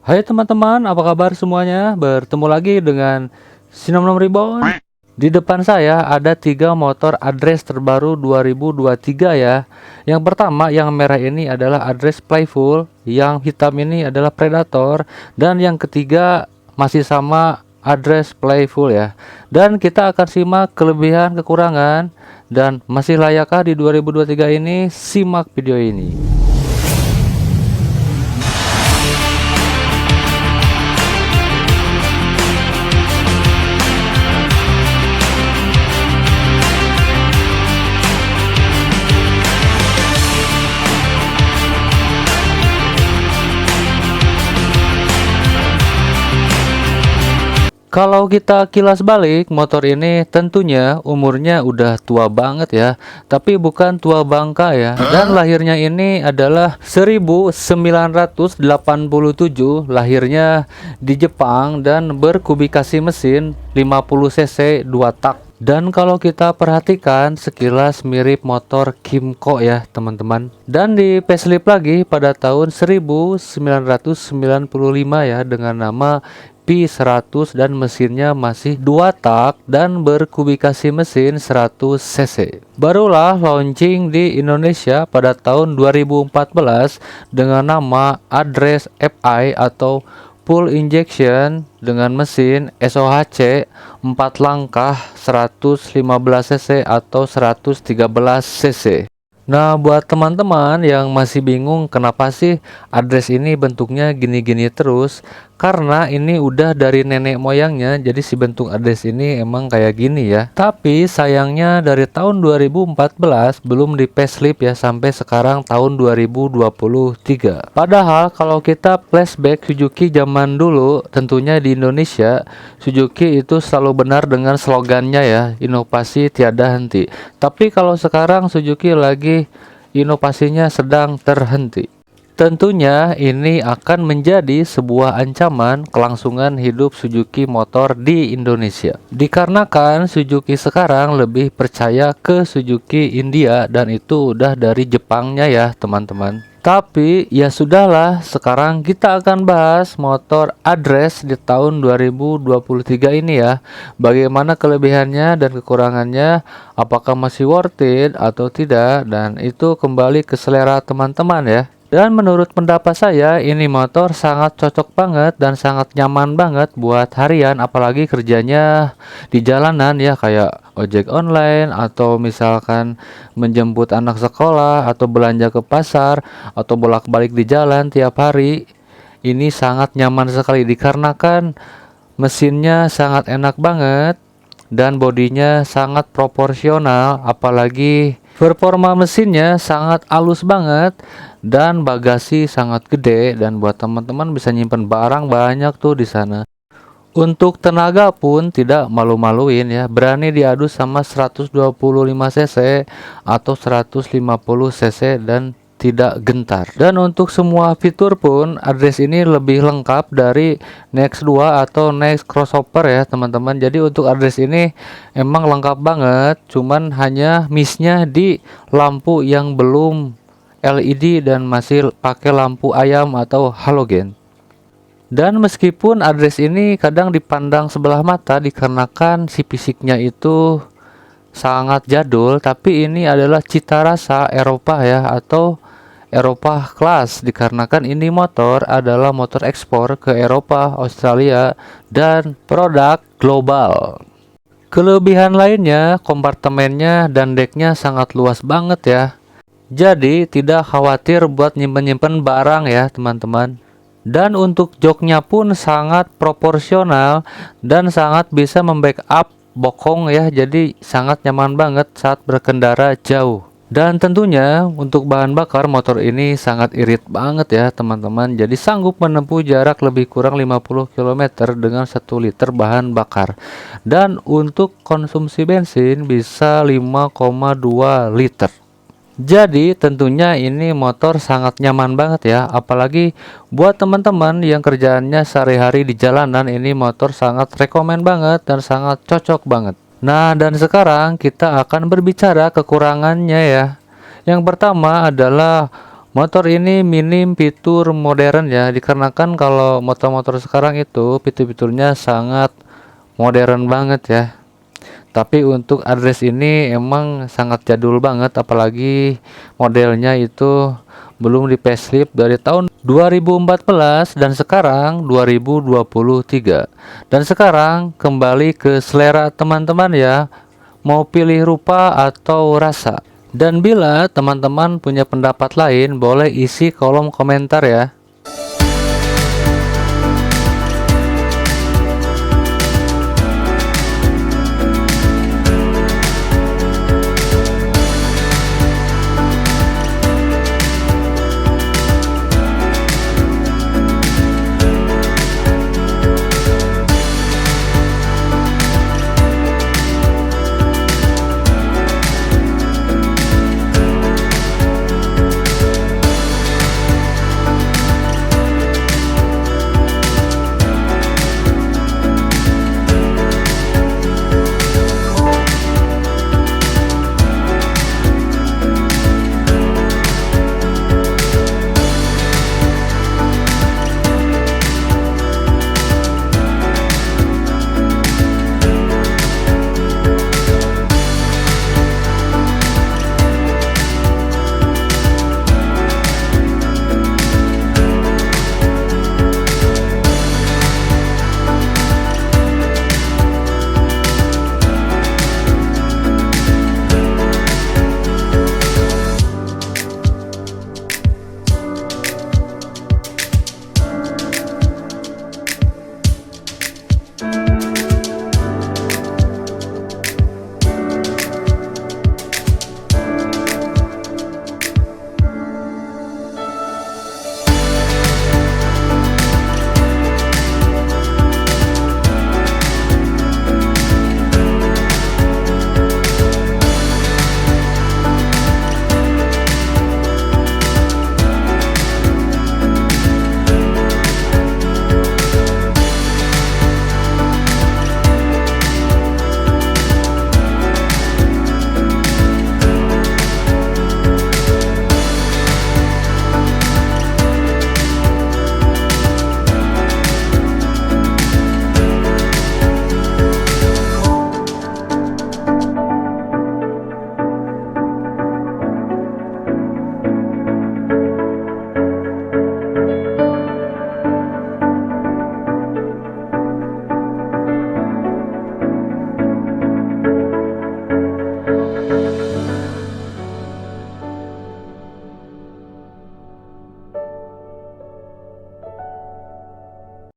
Hai teman-teman, apa kabar semuanya? Bertemu lagi dengan Sinom Reborn. Di depan saya ada 3 motor address terbaru 2023 ya. Yang pertama yang merah ini adalah address Playful, yang hitam ini adalah Predator, dan yang ketiga masih sama address Playful ya. Dan kita akan simak kelebihan kekurangan dan masih layakkah di 2023 ini. Simak video ini. Kalau kita kilas balik, motor ini tentunya umurnya udah tua banget ya, tapi bukan tua bangka ya. Dan lahirnya ini adalah 1987, lahirnya di Jepang dan berkubikasi mesin 50 cc 2 tak. Dan kalau kita perhatikan sekilas mirip motor Kymco ya teman-teman. Dan di facelift lagi pada tahun 1995 ya dengan nama P100 dan mesinnya masih 2 tak dan berkubikasi mesin 100 cc. Barulah launching di Indonesia pada tahun 2014 dengan nama Address FI atau Full Injection dengan mesin SOHC 4 langkah 115 cc atau 113 cc. Nah, buat teman-teman yang masih bingung kenapa sih address ini bentuknya gini-gini terus, karena ini udah dari nenek moyangnya, jadi si bentuk address ini emang kayak gini ya. Tapi sayangnya dari tahun 2014 belum di facelift ya sampai sekarang tahun 2023. Padahal kalau kita flashback Suzuki zaman dulu, tentunya di Indonesia, Suzuki itu selalu benar dengan slogannya ya, inovasi tiada henti. Tapi kalau sekarang Suzuki lagi inovasinya sedang terhenti. Tentunya ini akan menjadi sebuah ancaman kelangsungan hidup Suzuki motor di Indonesia. Dikarenakan Suzuki sekarang lebih percaya ke Suzuki India dan itu udah dari Jepangnya ya teman-teman. Tapi ya sudahlah, sekarang kita akan bahas motor address di tahun 2023 ini ya. Bagaimana kelebihannya dan kekurangannya, apakah masih worth it atau tidak, dan itu kembali ke selera teman-teman ya. Dan menurut pendapat saya ini motor sangat cocok banget dan sangat nyaman banget buat harian, apalagi kerjanya di jalanan ya, kayak ojek online atau misalkan menjemput anak sekolah atau belanja ke pasar atau bolak-balik di jalan tiap hari. Ini sangat nyaman sekali dikarenakan mesinnya sangat enak banget dan bodinya sangat proporsional, apalagi performa mesinnya sangat halus banget dan bagasi sangat gede, dan buat teman-teman bisa nyimpen barang banyak tuh di sana. Untuk tenaga pun tidak malu-maluin ya, berani diadu sama 125 cc atau 150 cc dan tidak gentar. Dan untuk semua fitur pun address ini lebih lengkap dari Next 2 atau Next crossover ya teman-teman. Jadi untuk address ini emang lengkap banget, cuman hanya missnya di lampu yang belum LED dan masih pakai lampu ayam atau halogen. Dan meskipun address ini kadang dipandang sebelah mata dikarenakan si fisiknya itu sangat jadul, tapi ini adalah cita rasa Eropa ya, atau Eropa kelas, dikarenakan ini motor adalah motor ekspor ke Eropa, Australia, dan produk global. Kelebihan lainnya, kompartemennya dan deknya sangat luas banget ya. Jadi tidak khawatir buat nyimpen-nyimpen barang ya teman-teman. Dan untuk joknya pun sangat proporsional dan sangat bisa membackup bokong ya, jadi sangat nyaman banget saat berkendara jauh. Dan tentunya untuk bahan bakar motor ini sangat irit banget ya teman-teman, jadi sanggup menempuh jarak lebih kurang 50 km dengan 1 liter bahan bakar. Dan untuk konsumsi bensin bisa 5,2 liter. Jadi tentunya ini motor sangat nyaman banget ya, apalagi buat teman-teman yang kerjaannya sehari-hari di jalanan, ini motor sangat rekomen banget dan sangat cocok banget. Nah, dan sekarang kita akan berbicara kekurangannya ya. Yang pertama adalah Motor ini minim fitur modern ya, dikarenakan kalau motor-motor sekarang itu fitur-fiturnya sangat modern banget ya. Tapi untuk address ini emang sangat jadul banget, apalagi modelnya itu belum di facelift dari tahun 2014 dan sekarang 2023. Dan sekarang kembali ke selera teman-teman ya, mau pilih rupa atau rasa. Dan bila teman-teman punya pendapat lain, boleh isi kolom komentar ya.